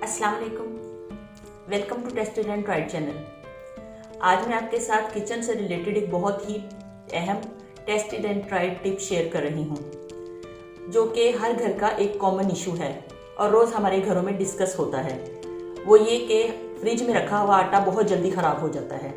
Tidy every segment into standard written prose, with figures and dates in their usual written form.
अस्सलाम वालेकुम, welcome to tested and tried channel. आज मैं आपके साथ किचन से रिलेटेड एक बहुत ही अहम tested and tried tip share कर रही हूँ, जो कि हर घर का एक कॉमन इशू है और रोज़ हमारे घरों में डिस्कस होता है। वो ये कि फ्रिज में रखा हुआ आटा बहुत जल्दी ख़राब हो जाता है।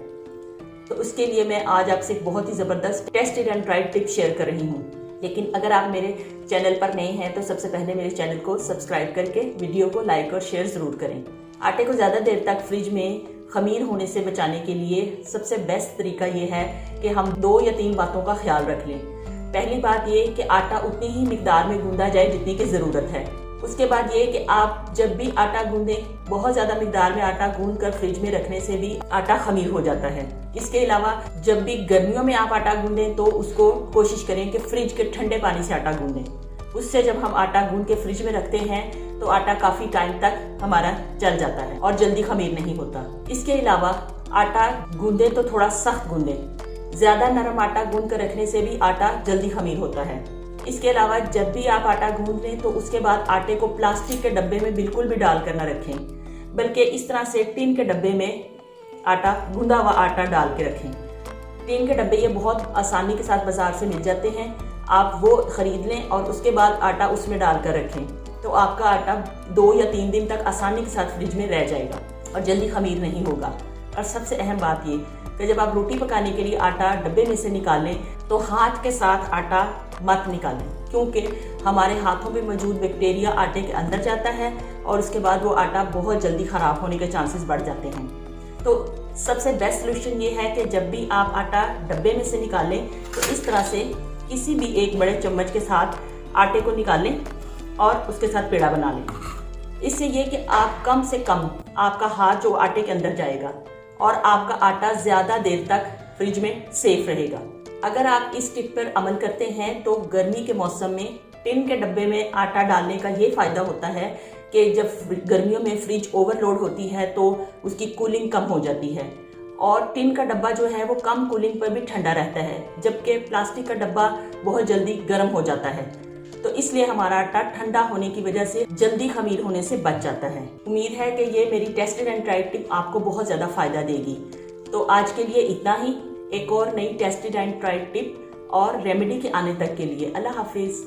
तो उसके लिए मैं आज आपसे एक बहुत ही ज़बरदस्त tested and tried tip share कर रही हूँ। लेकिन अगर आप मेरे चैनल पर नए हैं तो सबसे पहले मेरे चैनल को सब्सक्राइब करके वीडियो को लाइक और शेयर ज़रूर करें। आटे को ज़्यादा देर तक फ्रिज में खमीर होने से बचाने के लिए सबसे बेस्ट तरीका ये है कि हम 2 या 3 बातों का ख्याल रख लें। पहली बात ये कि आटा उतनी ही मिकदार में गूंदा जाए जितनी की ज़रूरत है। उसके बाद ये कि आप जब भी आटा गूंदें, बहुत ज़्यादा मिकदार में आटा गूंद कर फ्रिज में रखने से भी आटा खमीर हो जाता है। इसके अलावा जब भी गर्मियों में आप आटा गूंदें तो उसको कोशिश करें कि फ्रिज के ठंडे पानी से आटा गूंदें। उससे जब हम आटा गूंद के फ्रिज में रखते हैं तो आटा काफ़ी टाइम तक हमारा चल जाता है और जल्दी खमीर नहीं होता। इसके अलावा आटा गूंदें तो थोड़ा सख्त गूंदें। ज़्यादा नरम आटा गूंद कर रखने से भी आटा जल्दी खमीर होता है। इसके अलावा जब भी आप आटा गूंद लें तो उसके बाद आटे को प्लास्टिक के डब्बे में बिल्कुल भी डाल कर ना रखें, बल्कि इस तरह से टीन के डब्बे में आटा गूंदा हुआ आटा डाल के रखें। टीन के डब्बे ये बहुत आसानी के साथ बाजार से मिल जाते हैं, आप वो ख़रीद लें और उसके बाद आटा उसमें डाल कर रखें तो आपका आटा 2 या 3 दिन तक आसानी के साथ फ्रिज में रह जाएगा और जल्दी खमीर नहीं होगा। और सबसे अहम बात ये कि जब आप रोटी पकाने के लिए आटा डब्बे में से निकालें तो हाथ के साथ आटा मत निकालें, क्योंकि हमारे हाथों में मौजूद बैक्टीरिया आटे के अंदर जाता है और उसके बाद वो आटा बहुत जल्दी ख़राब होने के चांसेस बढ़ जाते हैं। तो सबसे बेस्ट सोल्यूशन ये है कि जब भी आप आटा डब्बे में से निकालें तो इस तरह से किसी भी एक बड़े चम्मच के साथ आटे को निकालें और उसके साथ पेड़ा बना लें। इससे ये कि आप कम से कम आपका हाथ जो आटे के अंदर जाएगा और आपका आटा ज़्यादा देर तक फ्रिज में सेफ रहेगा। अगर आप इस टिप पर अमल करते हैं तो गर्मी के मौसम में टिन के डब्बे में आटा डालने का ये फ़ायदा होता है कि जब गर्मियों में फ्रिज ओवरलोड होती है तो उसकी कूलिंग कम हो जाती है और टिन का डब्बा जो है वो कम कूलिंग पर भी ठंडा रहता है, जबकि प्लास्टिक का डब्बा बहुत जल्दी गर्म हो जाता है। तो इसलिए हमारा आटा ठंडा होने की वजह से जल्दी खमीर होने से बच जाता है। उम्मीद है कि ये मेरी टेस्टेड एंड ट्राइड टिप आपको बहुत ज़्यादा फ़ायदा देगी। तो आज के लिए इतना ही। एक और नई टेस्टेड एंड ट्राइड टिप और रेमेडी के आने तक के लिए अल्लाह हाफिज़।